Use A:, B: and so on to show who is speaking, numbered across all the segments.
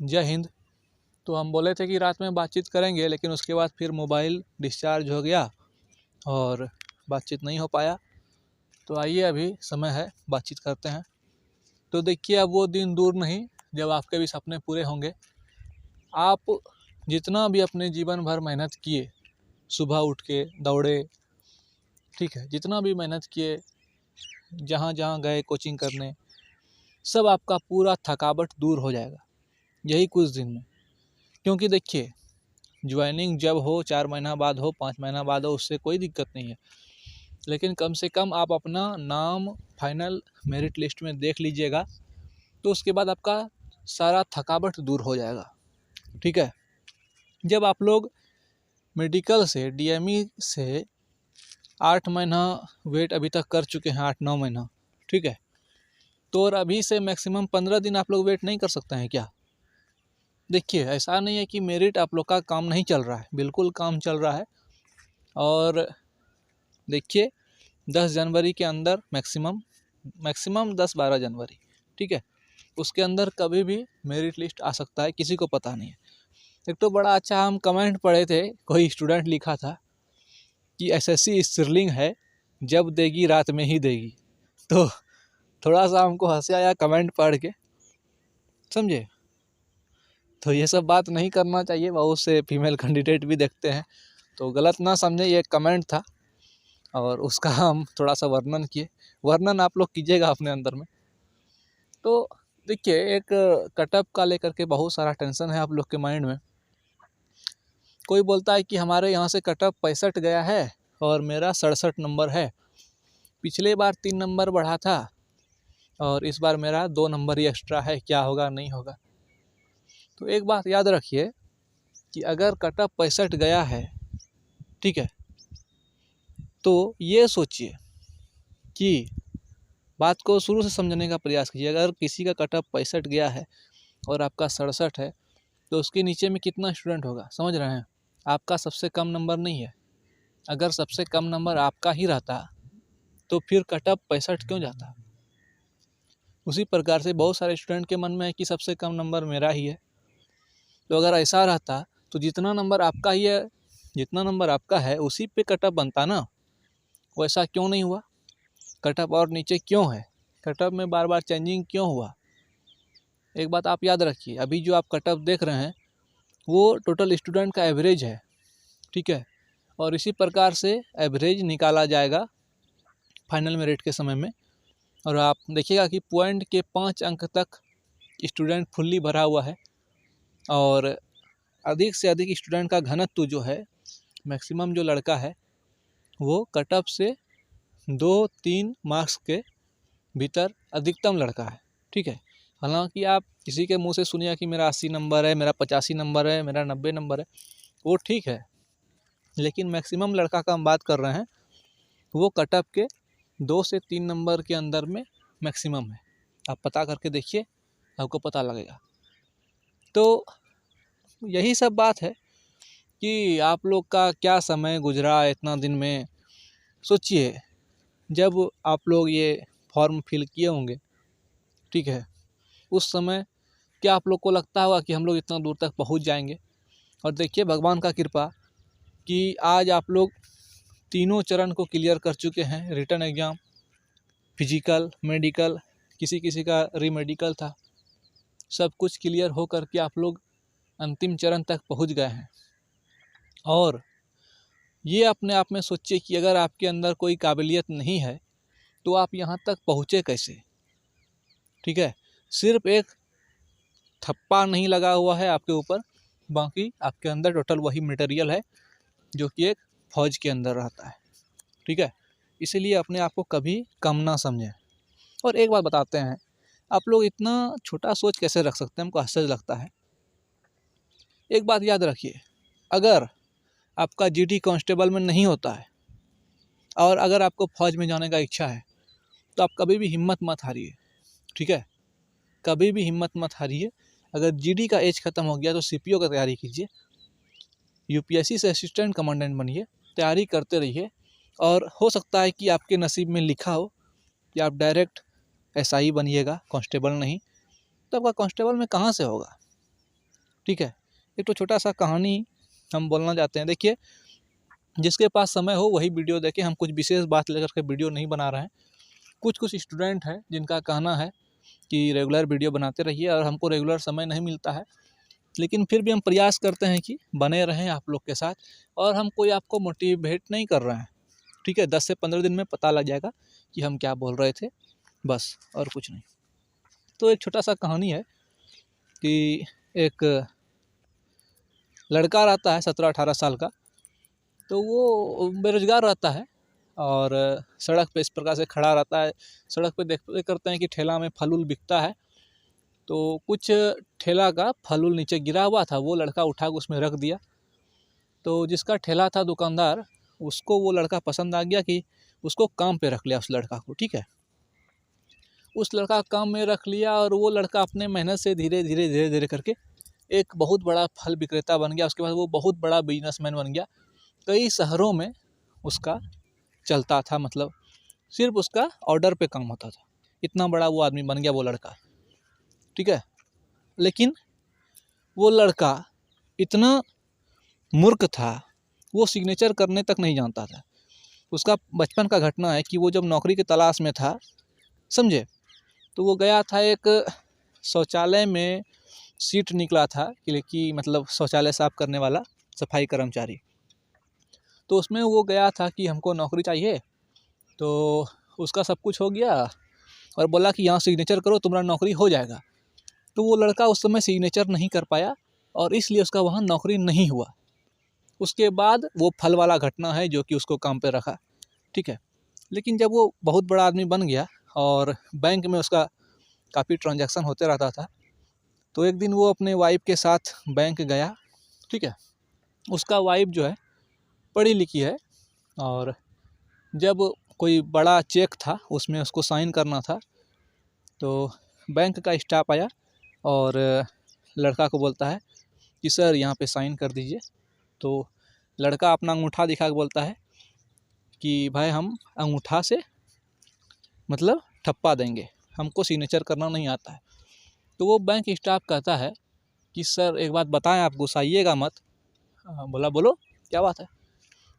A: जय हिंद। तो हम बोले थे कि रात में बातचीत करेंगे, लेकिन उसके बाद फिर मोबाइल डिस्चार्ज हो गया और बातचीत नहीं हो पाया। तो आइए अभी समय है, बातचीत करते हैं। तो देखिए, अब वो दिन दूर नहीं जब आपके भी सपने पूरे होंगे। आप जितना भी अपने जीवन भर मेहनत किए, सुबह उठ के दौड़े, ठीक है, जितना भी मेहनत किए, जहाँ जहाँ गए कोचिंग करने, सब आपका पूरा थकावट दूर हो जाएगा यही कुछ दिन में। क्योंकि देखिए, ज्वाइनिंग जब हो, 4 महीना बाद हो, 5 महीना बाद हो, उससे कोई दिक्कत नहीं है, लेकिन कम से कम आप अपना नाम फाइनल मेरिट लिस्ट में देख लीजिएगा। तो उसके बाद आपका सारा थकावट दूर हो जाएगा, ठीक है। जब आप लोग मेडिकल से, डीएमई से 8 महीना वेट अभी तक कर चुके हैं, 8-9 महीना, ठीक है, तो और अभी से मैक्सिमम 15 दिन आप लोग वेट नहीं कर सकते हैं क्या? देखिए, ऐसा नहीं है कि मेरिट आप लोग का काम नहीं चल रहा है, बिल्कुल काम चल रहा है। और देखिए, 10 जनवरी के अंदर मैक्सिमम 10-12 जनवरी, ठीक है, उसके अंदर कभी भी मेरिट लिस्ट आ सकता है, किसी को पता नहीं है। एक तो बड़ा अच्छा हम कमेंट पढ़े थे, कोई स्टूडेंट लिखा था कि एसएससी स्टिरलिंग है, जब देगी रात में ही देगी। तो थोड़ा सा हमको हंसी आया कमेंट पढ़ के, समझे। तो ये सब बात नहीं करना चाहिए, बहुत से फीमेल कैंडिडेट भी देखते हैं, तो गलत ना समझे, ये कमेंट था और उसका हम थोड़ा सा वर्णन किए। वर्णन आप लोग कीजिएगा अपने अंदर में। तो देखिए, एक कटअप का लेकर के बहुत सारा टेंशन है आप लोग के माइंड में। कोई बोलता है कि हमारे यहाँ से कटअप 65 गया है और मेरा 67 नंबर है, पिछले बार 3 नंबर बढ़ा था और इस बार मेरा 2 नंबर ही एक्स्ट्रा है, क्या होगा नहीं होगा। तो एक बात याद रखिए कि अगर कटअप 65 गया है, ठीक है, तो ये सोचिए कि बात को शुरू से समझने का प्रयास कीजिए। अगर किसी का कटअप 65 गया है और आपका 67 है, तो उसके नीचे में कितना स्टूडेंट होगा, समझ रहे हैं। आपका सबसे कम नंबर नहीं है। अगर सबसे कम नंबर आपका ही रहता तो फिर कटअप 65 क्यों जाता। उसी प्रकार से बहुत सारे स्टूडेंट के मन में है कि सबसे कम नंबर मेरा ही है। तो अगर ऐसा रहता तो जितना नंबर आपका ही है, जितना नंबर आपका है उसी पे कटअप बनता ना। वैसा क्यों नहीं हुआ, कटअप और नीचे क्यों है, कटअप में बार बार चेंजिंग क्यों हुआ। एक बात आप याद रखिए, अभी जो आप कटअप देख रहे हैं वो टोटल स्टूडेंट का एवरेज है, ठीक है, और इसी प्रकार से एवरेज निकाला जाएगा फाइनल मेरिट के समय में। और आप देखिएगा कि पॉइंट के 5 अंक तक स्टूडेंट फुल्ली भरा हुआ है और अधिक से अधिक स्टूडेंट का घनत्व जो है, मैक्सिमम जो लड़का है वो कटअप से 2-3 मार्क्स के भीतर अधिकतम लड़का है, ठीक है। हालांकि आप किसी के मुंह से सुनिए कि मेरा 80 नंबर है, मेरा 85 नंबर है, मेरा 90 नंबर है, वो ठीक है, लेकिन मैक्सिमम लड़का का हम बात कर रहे हैं, वो कटअप के 2 से 3 नंबर के अंदर में मैक्सिमम है। आप पता करके देखिए, आपको पता लगेगा। तो यही सब बात है कि आप लोग का क्या समय गुजरा इतना दिन में। सोचिए, जब आप लोग ये फॉर्म फिल किए होंगे, ठीक है, उस समय क्या आप लोग को लगता होगा कि हम लोग इतना दूर तक पहुंच जाएंगे। और देखिए, भगवान का कृपा कि आज आप लोग तीनों चरण को क्लियर कर चुके हैं। रिटन एग्ज़ाम, फिजिकल, मेडिकल, किसी किसी का रीमेडिकल था, सब कुछ क्लियर हो करके आप लोग अंतिम चरण तक पहुंच गए हैं। और ये अपने आप में सोचिए कि अगर आपके अंदर कोई काबिलियत नहीं है तो आप यहाँ तक पहुँचे कैसे, ठीक है। सिर्फ एक थप्पा नहीं लगा हुआ है आपके ऊपर, बाकी आपके अंदर टोटल वही मटेरियल है जो कि एक फौज के अंदर रहता है, ठीक है। इसीलिए अपने आप को कभी कम ना समझें। और एक बात बताते हैं, आप लोग इतना छोटा सोच कैसे रख सकते हैं, हमको आश्चर्य लगता है। एक बात याद रखिए, अगर आपका जीडी कांस्टेबल में नहीं होता है और अगर आपको फौज में जाने का इच्छा है तो आप कभी भी हिम्मत मत हारिए, ठीक है, कभी भी हिम्मत मत हारिए। अगर जीडी का एज ख़त्म हो गया तो सीपीओ का तैयारी कीजिए, यूपीएससी से असिस्टेंट कमांडेंट बनिए, तैयारी करते रहिए। और हो सकता है कि आपके नसीब में लिखा हो कि आप डायरेक्ट एसआई बनिएगा, कांस्टेबल नहीं। तो आपका कांस्टेबल में कहाँ से होगा, ठीक है। एक तो छोटा सा कहानी हम बोलना चाहते हैं। देखिए, जिसके पास समय हो वही वीडियो देखे, हम कुछ विशेष बात लेकर के वीडियो नहीं बना रहे हैं। कुछ स्टूडेंट हैं जिनका कहना है कि रेगुलर वीडियो बनाते रहिए और हमको रेगुलर समय नहीं मिलता है, लेकिन फिर भी हम प्रयास करते हैं कि बने रहें आप लोग के साथ। और हम कोई आपको मोटिवेट नहीं कर रहे हैं, ठीक है। 10 से 15 दिन में पता लग जाएगा कि हम क्या बोल रहे थे, बस और कुछ नहीं। तो एक छोटा सा कहानी है कि एक लड़का रहता है 17-18 साल का। तो वो बेरोजगार रहता है और सड़क पे इस प्रकार से खड़ा रहता है। सड़क पे देखते करते हैं कि ठेला में फल उल बिकता है, तो कुछ ठेला का फल उल नीचे गिरा हुआ था, वो लड़का उठा के उसमें रख दिया। तो जिसका ठेला था दुकानदार, उसको वो लड़का पसंद आ गया कि उसको काम पे रख लिया उस लड़का को, ठीक है। उस लड़का काम में रख लिया और वो लड़का अपने मेहनत से धीरे धीरे करके एक बहुत बड़ा फल विक्रेता बन गया। उसके बाद वो बहुत बड़ा बिजनेसमैन बन गया। कई शहरों में उसका चलता था, मतलब सिर्फ उसका ऑर्डर पे काम होता था। इतना बड़ा वो आदमी बन गया वो लड़का, ठीक है। लेकिन वो लड़का इतना मूर्ख था, वो सिग्नेचर करने तक नहीं जानता था। उसका बचपन का घटना है कि वो जब नौकरी की तलाश में था, समझे, तो वो गया था एक शौचालय में, सीट निकला था कि मतलब शौचालय साफ करने वाला सफाई कर्मचारी। तो उसमें वो गया था कि हमको नौकरी चाहिए। तो उसका सब कुछ हो गया और बोला कि यहाँ सिग्नेचर करो, तुम्हारा नौकरी हो जाएगा। तो वो लड़का उस समय सिग्नेचर नहीं कर पाया और इसलिए उसका वहाँ नौकरी नहीं हुआ। उसके बाद वो फल वाला घटना है जो कि उसको काम पे रखा, ठीक है। लेकिन जब वो बहुत बड़ा आदमी बन गया और बैंक में उसका काफ़ी ट्रांजैक्शन होते रहता था, तो एक दिन वो अपने वाइफ के साथ बैंक गया, ठीक है। उसका वाइफ जो है पढ़ी लिखी है और जब कोई बड़ा चेक था उसमें उसको साइन करना था, तो बैंक का स्टाफ आया और लड़का को बोलता है कि सर यहाँ पे साइन कर दीजिए। तो लड़का अपना अंगूठा दिखा के बोलता है कि भाई हम अंगूठा से मतलब ठप्पा देंगे, हमको सिग्नेचर करना नहीं आता है। तो वो बैंक स्टाफ कहता है कि सर एक बात बताएं, आप गुस्साइएगा मत। बोला बोलो क्या बात है।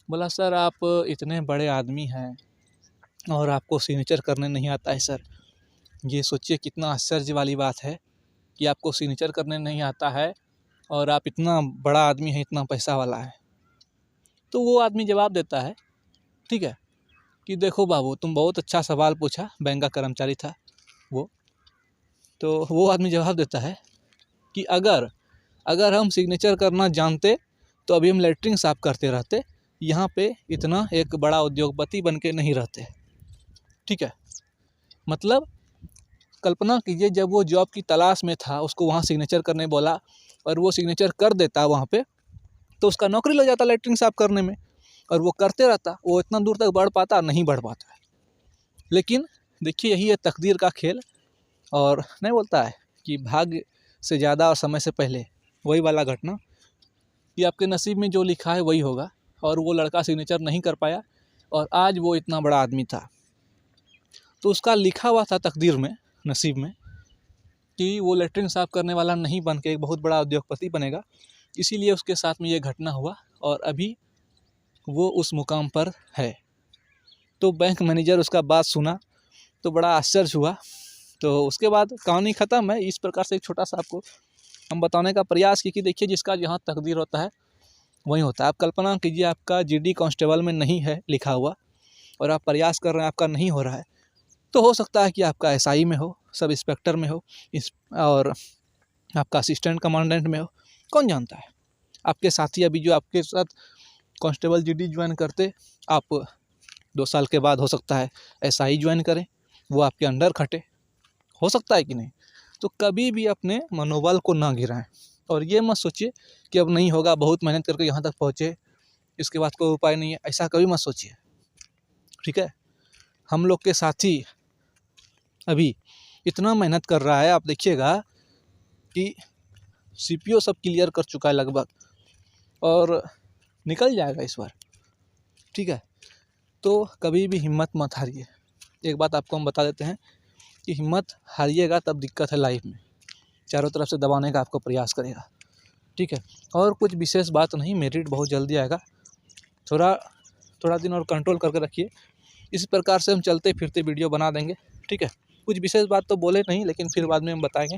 A: बोला सर आप इतने बड़े आदमी हैं और आपको सिग्नेचर करने नहीं आता है सर। ये सोचिए कितना आश्चर्य वाली बात है कि आपको सिग्नेचर करने नहीं आता है और आप इतना बड़ा आदमी है, इतना पैसा वाला है। तो वो आदमी जवाब देता है, ठीक है, कि देखो बाबू तुम बहुत अच्छा सवाल पूछा। बैंक का कर्मचारी था वो। तो वो आदमी जवाब देता है कि अगर हम सिग्नेचर करना जानते तो अभी हम लेटरिन साफ करते रहते, यहाँ पे इतना एक बड़ा उद्योगपति बन के नहीं रहते, ठीक है। मतलब कल्पना कीजिए, जब वो जॉब की तलाश में था, उसको वहाँ सिग्नेचर करने बोला और वो सिग्नेचर कर देता वहाँ पे, तो उसका नौकरी लग जाता लेटरिन साफ करने में और वो करते रहता। वो इतना दूर तक बढ़ पाता, नहीं बढ़ पाता है। लेकिन देखिए यही है तकदीर का खेल। और नहीं बोलता है कि भाग्य से ज़्यादा और समय से पहले, वही वाला घटना कि आपके नसीब में जो लिखा है वही होगा। और वो लड़का सिग्नेचर नहीं कर पाया और आज वो इतना बड़ा आदमी था। तो उसका लिखा हुआ था तकदीर में, नसीब में, कि वो लेटरिन साफ करने वाला नहीं बन के एक बहुत बड़ा उद्योगपति बनेगा। इसीलिए उसके साथ में ये घटना हुआ और अभी वो उस मुकाम पर है। तो बैंक मैनेजर उसका बात सुना तो बड़ा आश्चर्य हुआ। तो उसके बाद कहानी ख़त्म है। इस प्रकार से एक छोटा सा आपको हम बताने का प्रयास की कि देखिए जिसका जहाँ तकदीर होता है वही होता है। आप कल्पना कीजिए आपका जीडी कांस्टेबल में नहीं है लिखा हुआ और आप प्रयास कर रहे हैं, आपका नहीं हो रहा है, तो हो सकता है कि आपका एसआई में हो, सब इंस्पेक्टर में हो, और आपका असिस्टेंट कमांडेंट में हो, कौन जानता है। आपके साथी अभी जो आपके साथ कांस्टेबल जीडी ज्वाइन करते, आप 2 साल के बाद हो सकता है एसआई ज्वाइन करें, वो आपके अंडर खटे, हो सकता है कि नहीं। तो कभी भी अपने मनोबल को ना गिराएं और ये मत सोचिए कि अब नहीं होगा, बहुत मेहनत करके यहाँ तक पहुँचे, इसके बाद कोई उपाय नहीं है, ऐसा कभी मत सोचिए, ठीक है। हम लोग के साथी अभी इतना मेहनत कर रहा है, आप देखिएगा कि सीपीओ सब क्लियर कर चुका है लगभग और निकल जाएगा इस बार, ठीक है। तो कभी भी हिम्मत मत हारिए। एक बात आपको हम बता देते हैं कि हिम्मत हारिएगा तब दिक्कत है लाइफ में, चारों तरफ से दबाने का आपको प्रयास करेगा। ठीक है। और कुछ विशेष बात नहीं, मेरिट बहुत जल्दी आएगा, थोड़ा दिन और कंट्रोल करके रखिए। इस प्रकार से हम चलते फिरते वीडियो बना देंगे, ठीक है। कुछ विशेष बात तो बोले नहीं, लेकिन फिर बाद में हम बताएंगे।